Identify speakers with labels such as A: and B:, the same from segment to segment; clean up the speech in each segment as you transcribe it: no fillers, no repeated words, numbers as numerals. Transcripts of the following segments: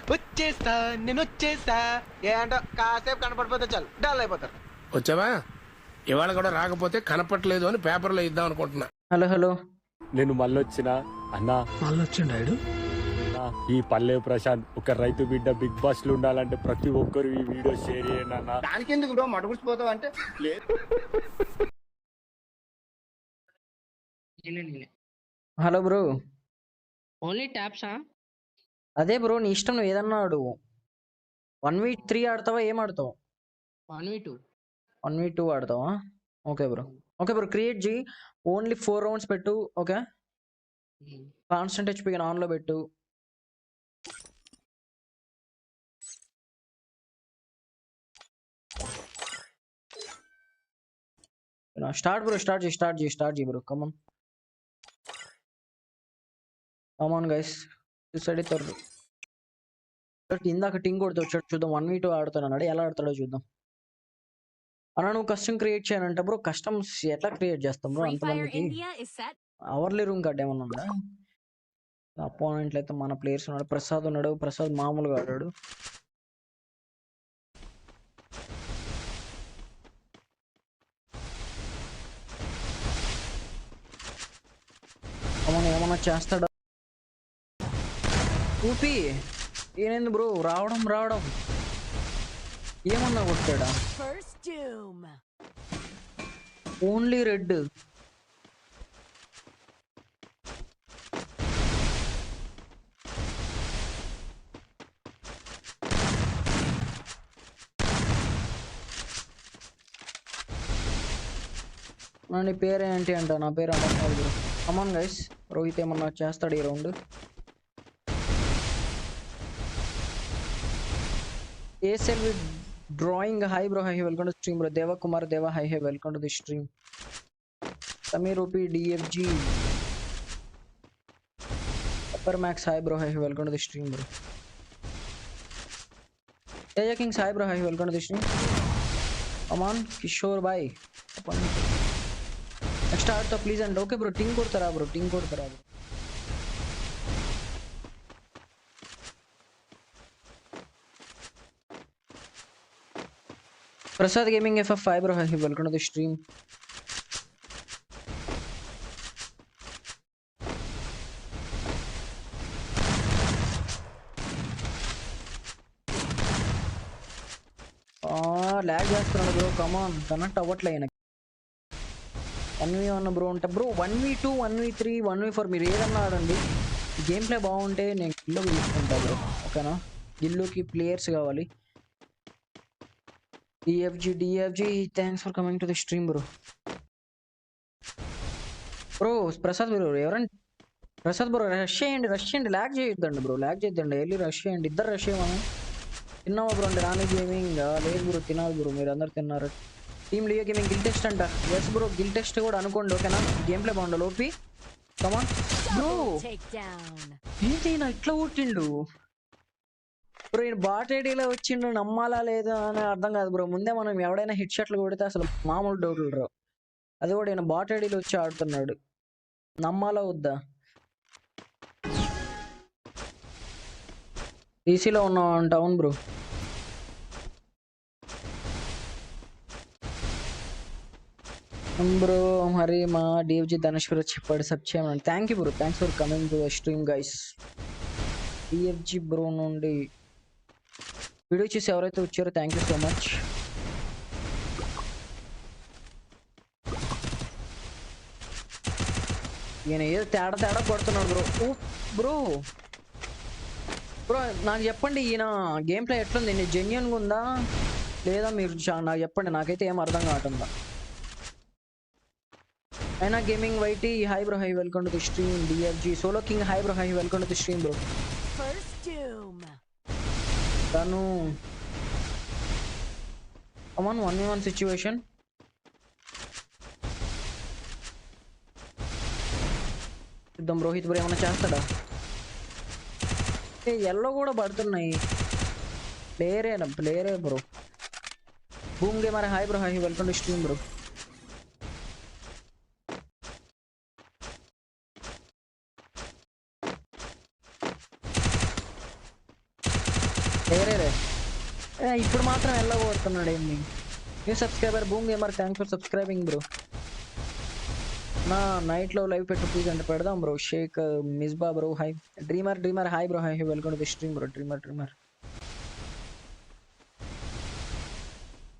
A: వచ్చేస్తా నేను వచ్చేస్తా ఏంటో కాసేపు కనపడిపోతే చాలు డల్ అయిపోతారు.
B: వచ్చావా? ఇవాళ కూడా రాకపోతే కనపట్లేదు అని పేపర్లో ఇద్దాం అనుకుంటున్నా.
C: హలో హలో,
D: నేను మళ్ళొచ్చినా అన్నా.
A: మళ్ళొచ్చిండాడు
D: అన్నా, ఈ పల్లె ప్రశాంత్ ఒక రైతు బిడ్డ బిగ్ బాస్ లో ఉండాలంటే ప్రతి ఒక్కరు ఈ వీడియో షేర్ చేయండి అన్న.
E: దానికి ఎందుకు బ్రో మడుగుడిపోతావు అంటే లేదు.
C: Hello bro.
F: ఓన్లీ ట్యాప్సా?
C: అదే బ్రో, నీ ఇష్టం, నువ్వు ఏదన్నా ఆడు. 1v3 ఆడతావా, ఏం ఆడతావు?
F: 1v2.
C: 1v2 ఆడతావా? Okay bro, okay bro, create చేయి. ఓన్లీ 4 రౌండ్స్ పెట్టు. ఓకే, కాన్స్టెంట్ హెచ్పి ఆన్ లో పెట్టు. స్టార్ట్ బ్రో, స్టార్ట్ చేయి bro. Come on come on guys, decide అవుతారు. ఇందాక టింగ్ కొడుతూ వచ్చాడు, చూద్దాం. 1v2 ఆడుతాను అన్నాడు, ఎలా ఆడతాడో చూద్దాం. అన్న నువ్వు కస్టమ్ క్రియేట్ చేయాలంట బ్రో. కస్టమ్స్ ఎట్లా క్రియేట్ చేస్తాం బ్రో అంతమందికి? అవర్లీ రూమ్ కార్డ్ ఏమన్నా ఉందా? అపోనెంట్లు అయితే మన ప్లేయర్స్ ఉన్నాడు. ప్రసాద్ ఉన్నాడు. ప్రసాద్ మామూలుగా ఆడాడు. ఏమన్నా చేస్తాడా? ఊపి ఏమైంది బ్రో? రావడం ఏమన్నా కొట్టాడా? Only red. నీ పేరేంటి అంట? నా పేరు Amarnath bro. Come on guys, Rohit ఏమన్నా చేస్తాడు ఈ రౌండ్? ఏసెల్ with drawing hi bro, hi welcome to stream bro. Deva Kumar Deva hi welcome to the stream. Sameer OP DFG upper max hi bro, hi welcome to the stream bro. Teja kings hi bro, hi welcome to the stream. Come on Kishore boy. Next ఆడుతా please అండి. Okay bro, టింగ్ కొడతారా bro? Prasad gaming FF 5 bro, hi welcome to the stream. Lag చేస్తున్నాడు bro. కమాన్, connect అవ్వట్లే. 1v1 bro అంటే bro 1v2 1v3 1v4 మీరు ఏదన్నా ఆడండి. గేమ్ ప్లే బాగుంటే నేను గిల్లోకి తీసుకుంటా బ్రో. ఓకేనా, గిల్లోకి ప్లేయర్స్ కావాలి. DFG thanks for coming to the stream bro. Bro Prasad bro, ఎవరండి? ప్రసాద్ బ్రో రష్ చేయండి. ల్యాగ్ చేయొద్దండి బ్రో, వెళ్ళి రష్ చేయండి. ఇద్దరు రష్ చేయమని. తిన్నావా బ్రో అంటే రాని గేమింగ్ లేదు బ్రో, తినాలి బ్రో. మీరు అందరు తిన్నారు. Team Leo gaming Gill test అంట. ఎస్ బ్రో, గిల్ టెస్ట్ కూడా అనుకోండి. ఓకేనా, గేమ్ ప్లే బాగుండాలి. ఓపి కమాన్ బ్రో. ఏంటి నా ఇట్లా కొట్టిండు బ్రో? ఈయన బాట్ ఐడీలో వచ్చిండు, నమ్మాలా లేదా అని అర్థం కాదు బ్రో. ముందే మనం ఎవడైనా హిట్ షాట్లు కొడితే అసలు మామూలు డౌట్లు రావు. అది కూడా ఈయన బాట్ ఐడీలో వచ్చి ఆడుతున్నాడు. నమ్మాలా వద్దా? టీసీలో ఉన్నావు అంట. అవును బ్రో. బ్రో మరి మా డిఎఫ్జి ధనేశ్వర్ చెప్పాడు సబ్ చేయమని. Thank you bro, thanks for coming to the stream guys. DFG bro నుండి వీడియో చూసి ఎవరైతే వచ్చారో థ్యాంక్ యూ సో మచ్. ఈయన ఏదో తేడా కొడుతున్నాడు బ్రో. బ్రో బ్రో నాకు చెప్పండి, ఈయన గేమ్ ప్లే ఎట్లుంది? నేను జెన్యున్గా ఉందా లేదా మీరు నాకు చెప్పండి. నాకైతే ఏం అర్థం కావట్లా. అయినా gaming YT hi bro, hi welcome to the stream. DFG solo king hi bro, hi welcome to the stream bro. తను కమాన్ 1v1 సిచ్యువేషన్. చూద్దాం రోహిత్ బ్రో ఏమన్నా చేస్తాడా? ఎల్లో కూడా పడుతున్నాయి. ప్లేయరే bro. Boom gamer hi bro, hi welcome to stream bro. వేరేరే ఇప్పుడు మాత్రం వెళ్ళగొడుతున్నాడు ఏంది new subscriber boom gamer thanks for subscribing bro నా నైట్లో లైవ్ పెట్టు ప్లీజ్ అంటే పెడదాం bro Sheikh Misba bro hi dreamer hi bro hi welcome to the stream bro dreamer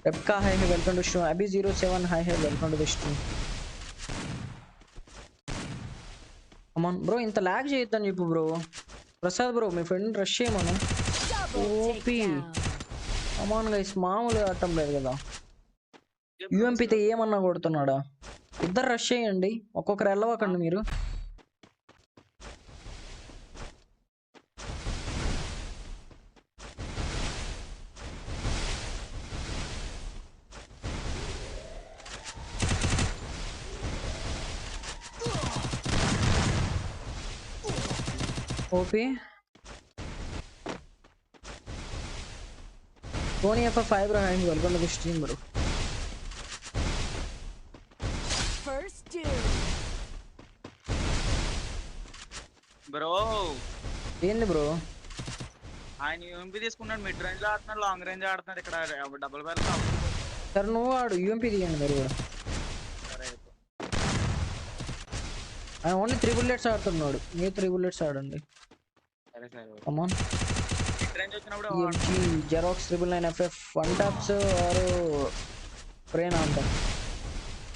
C: Rebecca hi welcome to stream Abi 07 hi welcome to the stream come on bro ఇంత lag చేయొద్దని చెప్పు bro Prasad bro మీ friend rush చేయమను OP come on guys మామూలుగా ఆడటం లేదు కదా యూఎంపీతో ఏమన్నా కొడుతున్నాడా ఇద్దరు రష్ చేయండి ఒక్కొక్కరు వెళ్ళవకండి మీరు OP Tony F5 bro and welcome to the stream bro.
G: First dude.
H: Bro
C: ఏంది బ్రో
H: ఆయన యూఎంపీ తీసుకున్నాడు మిడ్ రేంజ్ లో ఆడుతున్నాడు లాంగ్ రేంజ్ ఆడుతున్నాడు ఇక్కడ డబుల్ బ్యారల్
C: సరే నువ్వు ఆడు యూఎంపీ తీయండి మీరు కూడా ఆయన ఓన్లీ 3 bullets ఆడుతున్నాడు మీరు 3 bullets ఆడండి
H: సరే
C: కమాన్
H: మిడ్ రేంజ్ వచ్చినప్పుడు
C: EMG xerox 999FF one tops ఆర్ ప్రేనా అంట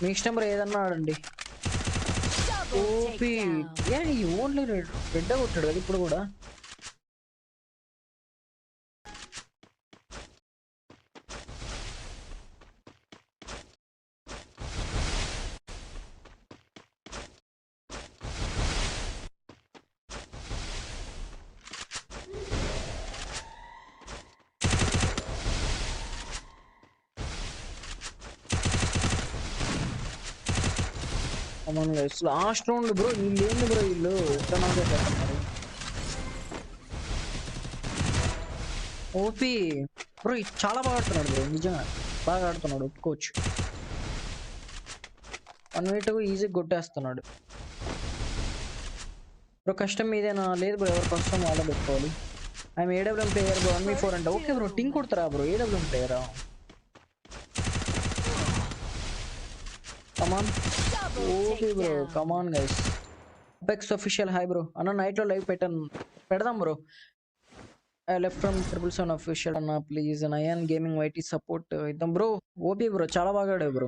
C: మీ ఇష్టం బ్రో ఏదన్నా ఆడండి ఓపీ ఏ ఓన్లీ రెడ్ కొట్టాడు కదా ఇప్పుడు కూడా come on guys last round bro వీళ్ళు ఏంది బ్రో వీళ్ళు ఎట్లా నాకు చేస్తున్నారు ఓపీ బ్రో చాలా బాగా ఆడుతున్నాడు బ్రో నిజంగా బాగా ఆడుతున్నాడు ఒప్పుకోవచ్చు 1v2 ఈజీ కొట్టేస్తున్నాడు బ్రో కష్టం మీదేనా లేదు బ్రో ఎవరు కష్టం వాళ్ళ పెట్టుకోవాలి I'm AWM player bro 1v4 అంటే ఓకే బ్రో టింగ్ కొడతారా బ్రో ఏడబ్ల్యూఎం ప్లేయరా come on okay bro come on guys apex official hi bro అన్న నైట్ లో లైవ్ పెడదాం బ్రో లెఫ్ట్ ఫ్రమ్ 777 అఫీషియల్ అన్న please Nayan gaming YT support ఇద్దాం బ్రో ఓపీ బ్రో చాలా బాగా ఆడావు bro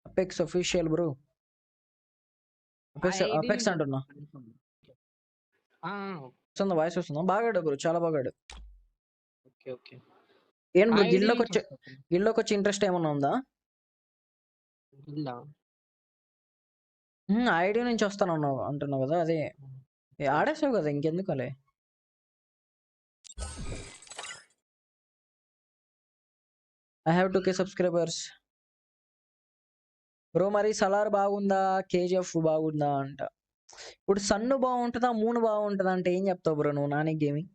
C: apex official bro apex అంటున్నా వస్తుందా వాయిస్ వస్తుందా బాగా ఆడావు బ్రో చాలా బాగా ఆడావు
F: ఓకే
C: ఏం బ్రో గిల్లోకి వచ్చి ఇంట్రెస్ట్ ఏమన్నా ఉందా ఐడి నుంచి వస్తాను అంటున్నావు కదా అదే ఆడేసావు కదా ఇంకెందుకు అలే I have 2K subscribers bro మరి సలార్ బాగుందా కేజీఎఫ్ బాగుందా అంట ఇప్పుడు సన్ను బాగుంటుందా మూన్ బాగుంటుందా అంటే ఏం చెప్తావు బ్రో నువ్వు నాని గేమింగ్